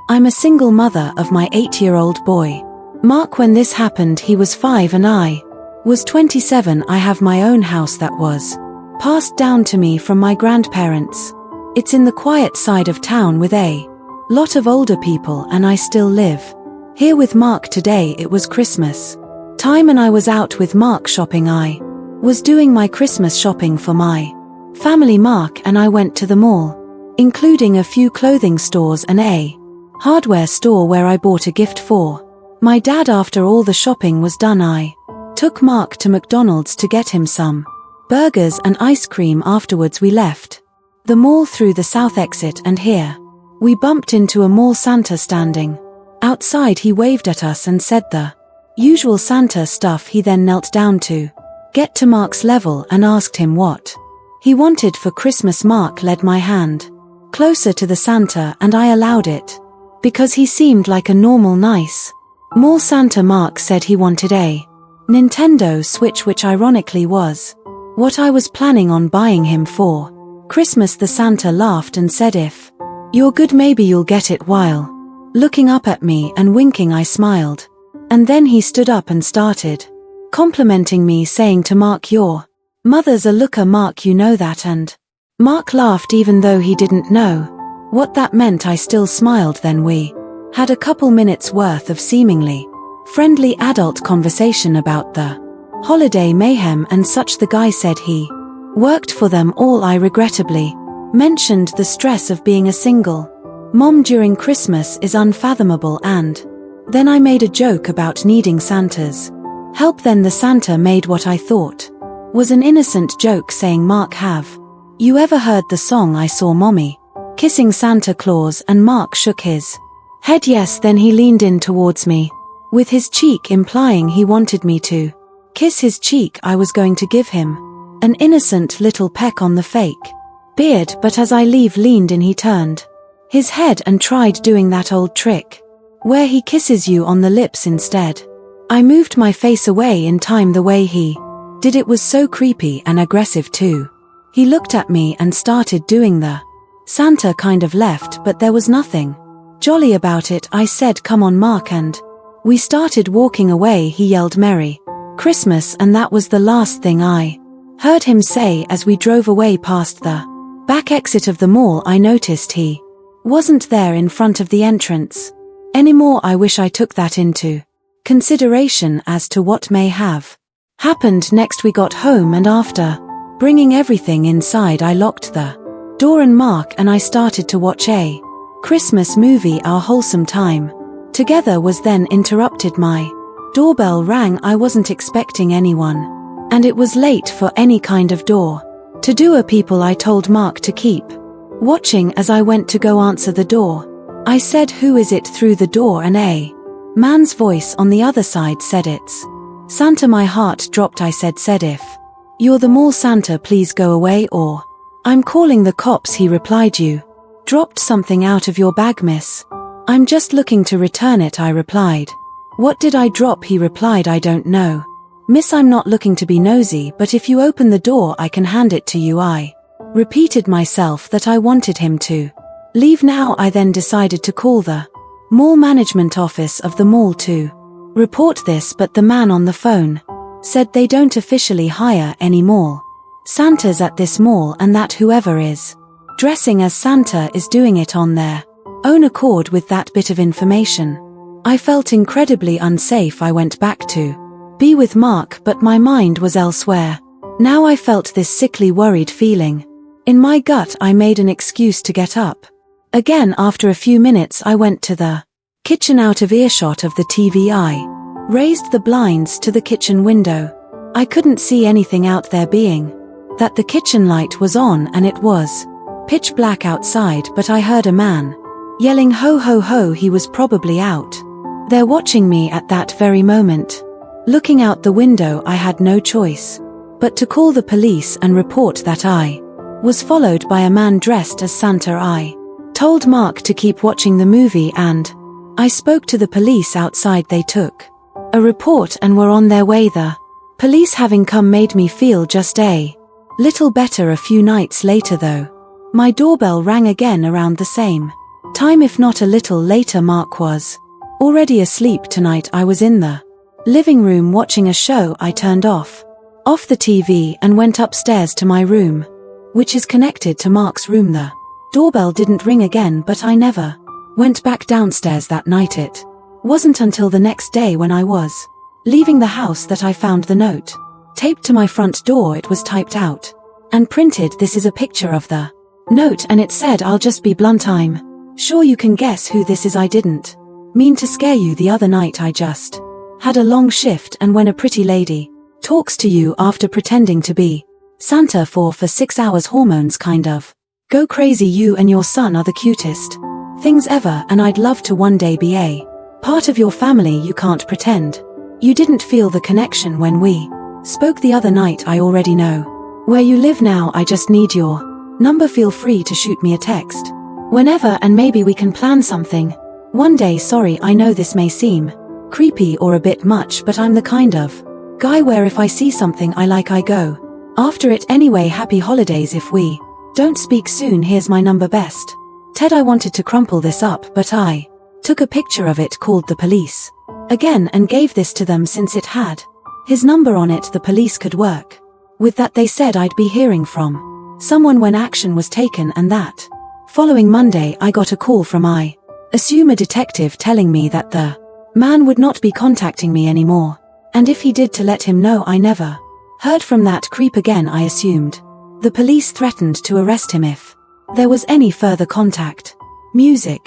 I'm a single mother of my 8-year-old boy. Mark, when this happened, he was 5 and I was 27. I have my own house that was passed down to me from my grandparents. It's in the quiet side of town with a lot of older people, and I still live here with Mark. Today it was Christmas time and I was out with Mark shopping. I was doing my Christmas shopping for my family. Mark and I went to the mall, including a few clothing stores and a hardware store where I bought a gift for my dad. After all the shopping was done, I took Mark to McDonald's to get him some burgers and ice cream. Afterwards we left the mall through the south exit, and here we bumped into a mall Santa standing outside. He waved at us and said the usual Santa stuff. He then knelt down to get to Mark's level and asked him what he wanted for Christmas. Mark led my hand closer to the Santa and I allowed it because he seemed like a normal, nice mall Santa. Mark said he wanted a Nintendo Switch, which ironically was what I was planning on buying him for Christmas. The Santa laughed and said, "If you're good, maybe you'll get it," while looking up at me and winking. I smiled. And then he stood up and started complimenting me, saying to Mark, "Your mother's a looker, Mark, you know that?" And Mark laughed even though he didn't know what that meant. I still smiled. Then we had a couple minutes worth of seemingly friendly adult conversation about the holiday mayhem and such. The guy said he worked for them all. I regrettably mentioned the stress of being a single mom during Christmas is unfathomable, and then I made a joke about needing Santa's help. Then the Santa made what I thought was an innocent joke, saying, "Mark, have you ever heard the song I Saw Mommy Kissing Santa Claus?" And Mark shook his head yes. Then he leaned in towards me with his cheek, implying he wanted me to kiss his cheek. I was going to give him an innocent little peck on the fake beard, but as I leaned in, he turned his head and tried doing that old trick where he kisses you on the lips instead. I moved my face away in time. The way he did it was so creepy and aggressive too. He looked at me and started doing the Santa kind of left, but there was nothing jolly about it. I said, "Come on, Mark," and we started walking away. He yelled "Merry Christmas," and that was the last thing I heard him say. As we drove away past the back exit of the mall, I noticed he wasn't there in front of the entrance anymore. I wish I took that into consideration as to what may have happened next. We got home, and after bringing everything inside, I locked the door, and Mark and I started to watch a Christmas movie. Our wholesome time together was then interrupted. My doorbell rang. I wasn't expecting anyone, and it was late for any kind of door-to-door people. I told Mark to keep watching. As I went to go answer the door, I said, "Who is it?" through the door, and a man's voice on the other side said, "It's Santa." My heart dropped. I said, "If you're the mall Santa, please go away or I'm calling the cops." He replied, "You dropped something out of your bag, miss." "I'm just looking to return it," I replied. "What did I drop?" He replied, "I don't know, miss. I'm not looking to be nosy, but if you open the door I can hand it to you." I repeated myself that I wanted him to leave now. I then decided to call the mall management office of the mall to report this, but the man on the phone said they don't officially hire any mall Santas at this mall, and that whoever is dressing as Santa is doing it on their own accord. With that bit of information, I felt incredibly unsafe. I went back to be with Mark, but my mind was elsewhere. Now I felt this sickly, worried feeling in my gut. I made an excuse to get up again. After a few minutes I went to the kitchen, out of earshot of the TV. I raised the blinds to the kitchen window. I couldn't see anything out there, being that the kitchen light was on and it was pitch black outside, but I heard a man yelling "Ho ho ho." He was probably out there watching me at that very moment. Looking out the window, I had no choice but to call the police and report that I was followed by a man dressed as Santa. I told Mark to keep watching the movie, and I spoke to the police outside. They took a report and were on their way. The police having come made me feel just a little better. A few nights later though, my doorbell rang again around the same time if not a little later. Mark was already asleep. Tonight I was in the living room watching a show. I turned off the TV and went upstairs to my room, which is connected to Mark's room. The doorbell didn't ring again, but I never went back downstairs that night. It wasn't until the next day when I was leaving the house that I found the note taped to my front door. It was typed out and printed. This is a picture of the note and it said, "I'll just be blunt, I'm sure you can guess who this is. I didn't mean to scare you the other night. I just had a long shift, and when a pretty lady talks to you after pretending to be Santa for 6 hours, hormones kind of go crazy. You and your son are the cutest things ever, and I'd love to one day be a part of your family. You can't pretend you didn't feel the connection when we spoke the other night. I already know where you live now. I just need your number. Feel free to shoot me a text whenever, and maybe we can plan something one day. Sorry, I know this may seem creepy or a bit much, but I'm the kind of guy where if I see something I like, I go after it anyway. Happy holidays. If we don't speak soon, here's my number. Best, Ted." I wanted to crumple this up, but I took a picture of it, called the police again, and gave this to them since it had his number on it. The police could work with that. They said I'd be hearing from someone when action was taken, and that following Monday I got a call from, I assume, a detective telling me that the man would not be contacting me anymore, and if he did, to let him know. I never heard from that creep again. I assumed the police threatened to arrest him if there was any further contact. Music.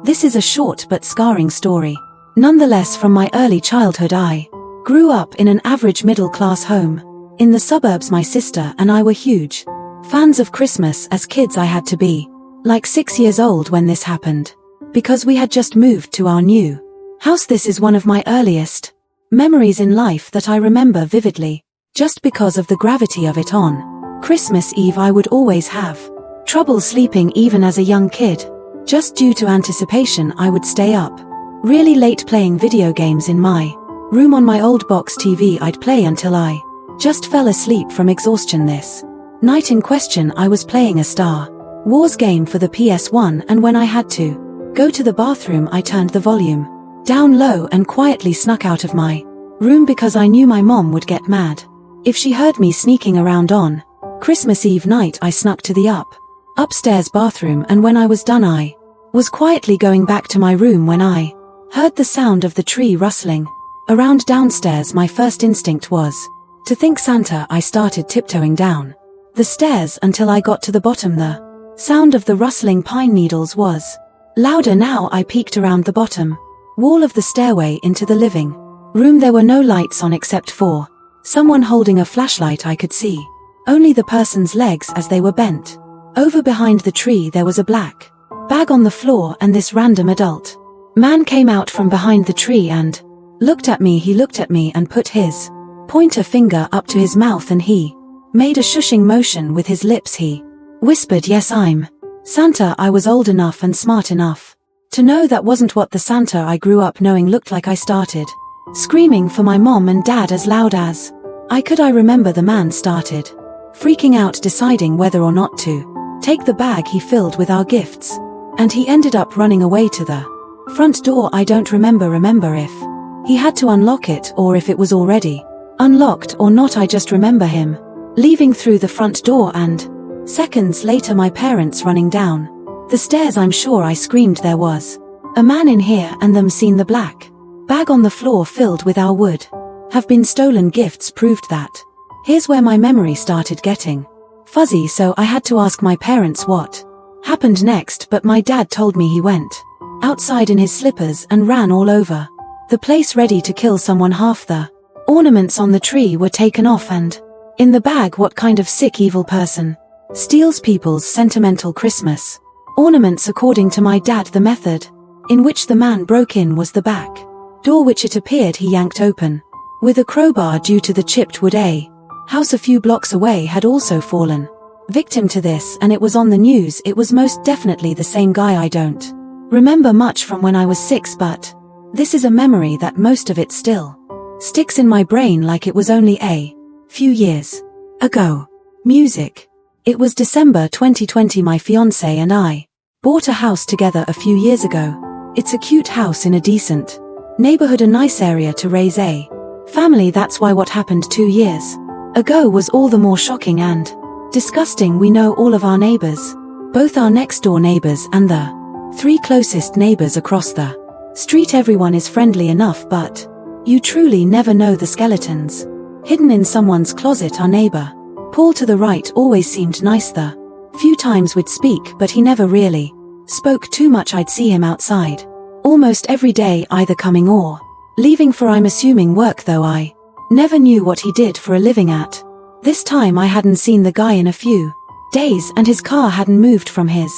This is a short but scarring story. Nonetheless, from my early childhood, I grew up in an average middle-class home in the suburbs. My sister and I were huge fans of Christmas. As kids, I had to be like 6 years old when this happened, because we had just moved to our new house. This is one of my earliest memories in life that I remember vividly, just because of the gravity of it. On Christmas Eve, I would always have trouble sleeping, even as a young kid. Just due to anticipation, I would stay up really late playing video games in my room on my old box TV. I'd play until I just fell asleep from exhaustion. This night in question, I was playing a Star Wars game for the PS1, and when I had to go to the bathroom, I turned the volume down low and quietly snuck out of my room, because I knew my mom would get mad if she heard me sneaking around. On Christmas Eve night, I snuck to the upstairs bathroom, and when I was done, I was quietly going back to my room when I heard the sound of the tree rustling around downstairs. My first instinct was to think Santa. I started tiptoeing down the stairs until I got to the bottom. The sound of the rustling pine needles was louder now. I peeked around the bottom wall of the stairway into the living room. There were no lights on except for someone holding a flashlight. I could see only the person's legs as they were bent over. Behind the tree there was a black bag on the floor, and this random adult man came out from behind the tree and looked at me. He looked at me and put his pointer finger up to his mouth, and he made a shushing motion with his lips. He whispered, "Yes, I'm Santa." I was old enough and smart enough to know that wasn't what the Santa I grew up knowing looked like. I started screaming for my mom and dad as loud as I could. I remember the man started freaking out, deciding whether or not to take the bag he filled with our gifts, and he ended up running away to the front door. I don't remember if he had to unlock it or if it was already unlocked or not. I just remember him leaving through the front door, and seconds later my parents running down the stairs. I'm sure I screamed, "There was a man in here," and them seen the black bag on the floor filled with our would have been stolen gifts proved that. Here's where my memory started getting fuzzy, so I had to ask my parents what happened next, but my dad told me he went outside in his slippers and ran all over the place ready to kill someone. Half the ornaments on the tree were taken off, and in the bag. What kind of sick, evil person steals people's sentimental Christmas ornaments? According to my dad, the method in which the man broke in was the back door, which it appeared he yanked open with a crowbar. Due to the chipped wood, a house a few blocks away had also fallen victim to this, and it was on the news. It was most definitely the same guy. I don't remember much from when I was 6, but this is a memory that most of it still sticks in my brain like it was only a few years ago. Music. It was December 2020. My fiancé and I Bought a house together a few years ago. It's a cute house in a decent neighborhood, a nice area to raise a family. That's why what happened 2 years ago was all the more shocking and disgusting. We know all of our neighbors, both our next door neighbors and the 3 closest neighbors across the street. Everyone is friendly enough, but you truly never know the skeletons hidden in someone's closet. Our neighbor, Paul to the right, always seemed nice. The few times we'd speak, but he never really spoke too much. I'd see him outside almost every day, either coming or leaving for, I'm assuming, work, though I never knew what he did for a living. At this time I hadn't seen the guy in a few days, and his car hadn't moved from his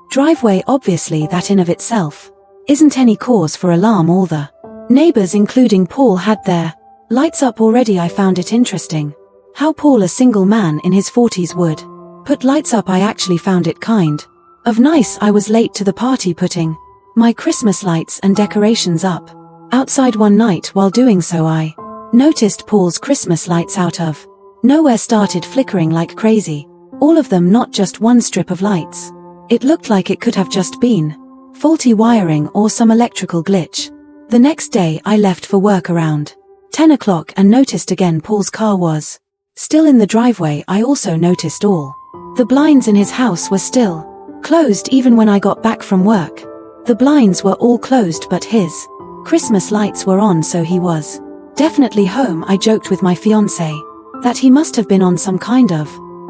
driveway. Obviously that in of itself isn't any cause for alarm. All the neighbors, including Paul, had their lights up already. I found it interesting how Paul, a single man in his 40s, would put lights up. I actually found it kind of nice. I was late to the party, putting my Christmas lights and decorations up outside one night. While doing so, I noticed Paul's Christmas lights out of nowhere started flickering like crazy. All of them, not just one strip of lights. It looked like it could have just been faulty wiring or some electrical glitch. The next day I left for work around 10 o'clock and noticed again Paul's car was still in the driveway. I also noticed all the blinds in his house were still closed. Even when I got back from work, the blinds were all closed, but his Christmas lights were on, so he was definitely home. I joked with my fiancé that he must have been on some kind of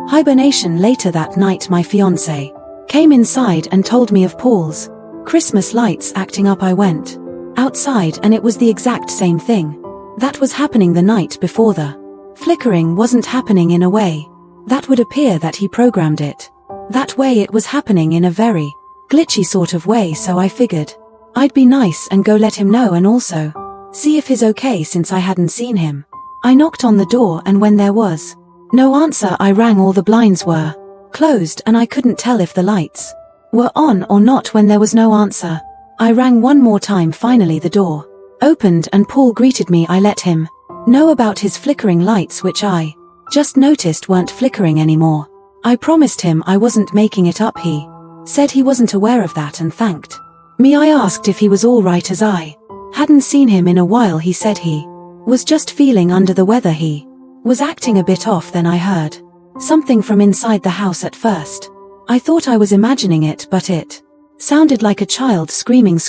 hibernation. Later that night my fiancé came inside and told me of Paul's Christmas lights acting up. I went outside and it was the exact same thing that was happening the night before. The flickering wasn't happening in a way that would appear that he programmed it that way. It was happening in a very glitchy sort of way, so I figured I'd be nice and go let him know and also see if he's okay, since I hadn't seen him. I knocked on the door, and when there was no answer I rang. All the blinds were closed and I couldn't tell if the lights were on or not. When there was no answer, I rang one more time. Finally the door opened and Paul greeted me. I let him know about his flickering lights, which I just noticed weren't flickering anymore. I promised him I wasn't making it up. He said he wasn't aware of that and thanked me. I asked if he was all right, as I hadn't seen him in a while. He said he was just feeling under the weather. He was acting a bit off. Then I heard something from inside the house. At first I thought I was imagining it, but it sounded like a child screaming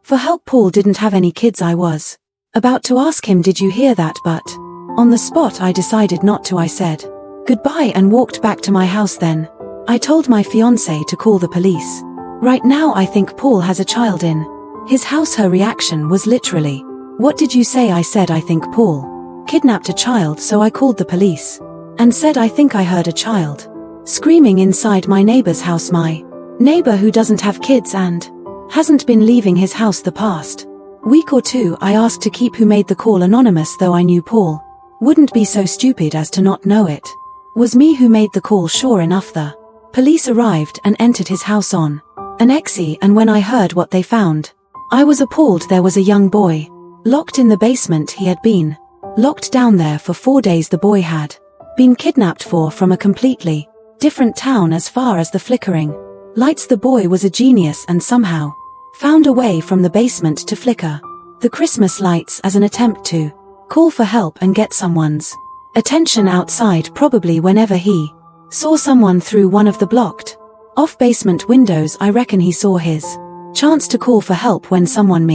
for help. Paul didn't have any kids. I was about to ask him, "Did you hear that?" but on the spot I decided not to. I said goodbye and walked back to my house. Then I told my fiancé to call the police. Right now I think Paul has a child in his house. Her reaction was literally, "What did you say?" I said, "I think Paul kidnapped a child." So I called the police and said I think I heard a child screaming inside my neighbor's house. My neighbor, who doesn't have kids and hasn't been leaving his house the past week or two. I asked to keep who made the call anonymous, though I knew Paul wouldn't be so stupid as to not know it was me who made the call. Sure enough, the police arrived and entered his house on an exie, and when I heard what they found, I was appalled. There was a young boy locked in the basement. He had been locked down there for 4 days. The boy had been kidnapped from a completely different town. As far as the flickering lights, the boy was a genius and somehow found a way from the basement to flicker the Christmas lights as an attempt to call for help and get someone's attention outside. Probably whenever he saw someone through one of the blocked off basement windows, I reckon he saw his chance to call for help when someone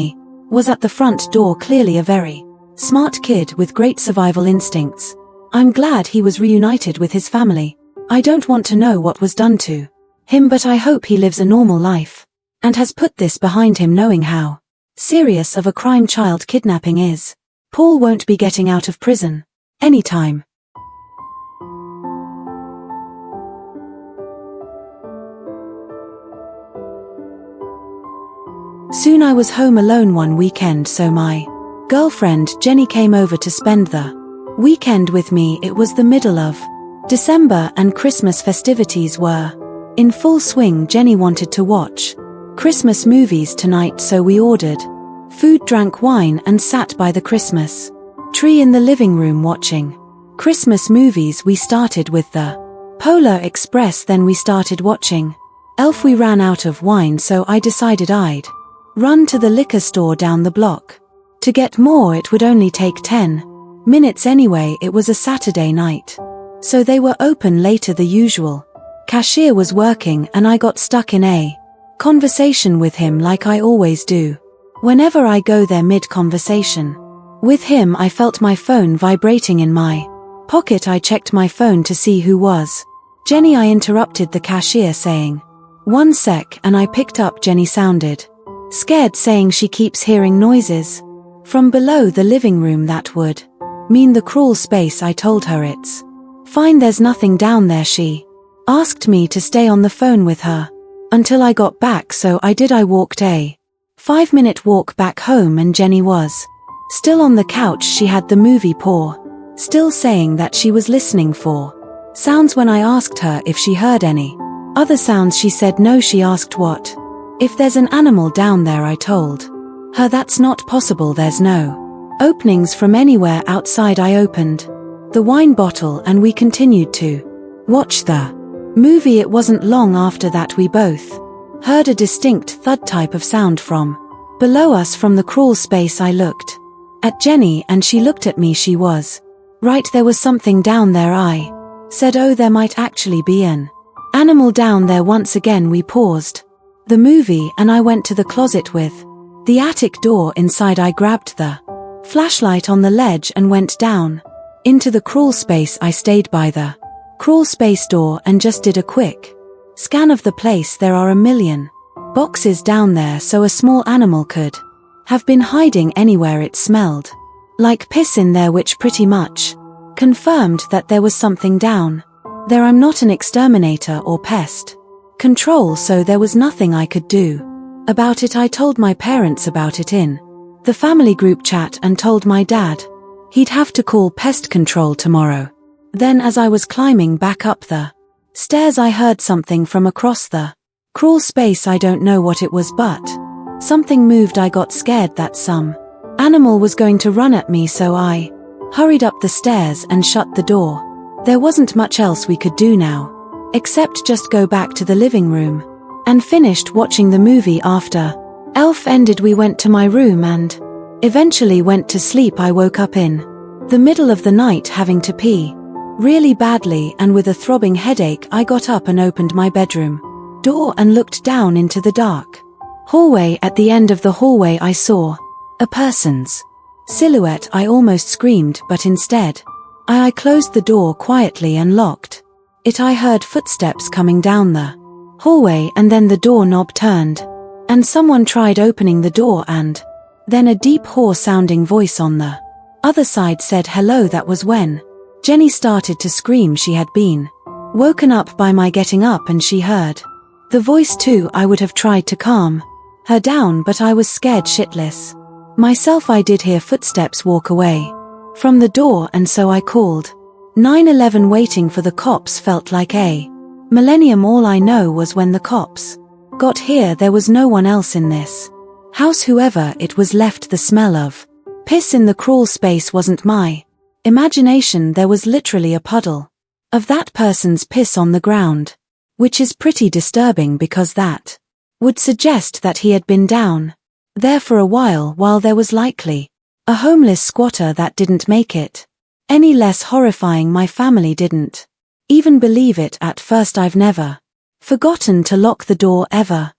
was at the front door. Clearly a very smart kid with great survival instincts. I'm glad he was reunited with his family. I don't want to know what was done to him, but I hope he lives a normal life and has put this behind him, knowing how serious of a crime child kidnapping is. Paul won't be getting out of prison anytime. Soon I was home alone one weekend, so my girlfriend Jenny came over to spend the weekend with me. It was the middle of December and Christmas festivities were in full swing. Jenny wanted to watch Christmas movies tonight, so we ordered food, drank wine and sat by the Christmas tree in the living room watching Christmas movies. We started with the Polar Express, then we started watching Elf, we ran out of wine, so I decided I'd run to the liquor store down the block. To get more, it would only take 10 minutes anyway. It was a Saturday night, so they were open later than usual. Cashier was working and I got stuck in a conversation with him like I always do. Whenever I go there mid-conversation with him, I felt my phone vibrating in my pocket. I checked my phone to see who was Jenny. I interrupted the cashier saying, "1 sec," and I picked up. Jenny sounded scared, saying she keeps hearing noises from below the living room. That would mean the crawl space. I told her it's fine, there's nothing down there. She asked me to stay on the phone with her until I got back, so I did. I walked a 5-minute walk back home and Jenny was still on the couch. She had the movie paw still, saying that she was listening for sounds. When I asked her if she heard any other sounds, she said no. She asked what if there's an animal down there. I told her that's not possible, there's no openings from anywhere outside. I opened the wine bottle and we continued to watch the movie. It wasn't long after that we both heard a distinct thud type of sound from below us from the crawl space. I looked at Jenny and she looked at me. She was right, there was something down there. I said, "Oh, there might actually be an animal down there." Once again we paused the movie and I went to the closet with the attic door inside. I grabbed the flashlight on the ledge and went down into the crawl space. I stayed by the crawl space door and just did a quick scan of the place. There are a million boxes down there, so a small animal could have been hiding anywhere. It smelled like piss in there, which pretty much confirmed that there was something down there. I'm not an exterminator or pest control, so there was nothing I could do about it. I told my parents about it in the family group chat and told my dad he'd have to call pest control tomorrow. Then as I was climbing back up the stairs, I heard something from across the crawl space. I don't know what it was, but something moved. I got scared that some animal was going to run at me, so I hurried up the stairs and shut the door. There wasn't much else we could do now, except just go back to the living room and finished watching the movie. After Elf ended, we went to my room and eventually went to sleep. I woke up in the middle of the night having to pee really badly, and with a throbbing headache I got up and opened my bedroom door and looked down into the dark hallway. At the end of the hallway I saw a person's silhouette. I almost screamed, but instead I closed the door quietly and locked it. I heard footsteps coming down the hallway and then the doorknob turned and someone tried opening the door, and then a deep hoarse-sounding voice on the other side said hello. That was when Jenny started to scream. She had been woken up by my getting up and she heard the voice too. I would have tried to calm her down, but I was scared shitless myself. I did hear footsteps walk away from the door, and so I called 911. Waiting for the cops felt like a millennium. All I know was when the cops got here, there was no one else in this house. Whoever it was left the smell of piss in the crawl space. Wasn't my imagination. There was literally a puddle of that person's piss on the ground, which is pretty disturbing because that would suggest that he had been down there for a while there was likely a homeless squatter. That didn't make it any less horrifying. My family didn't even believe it at first. I've never forgotten to lock the door ever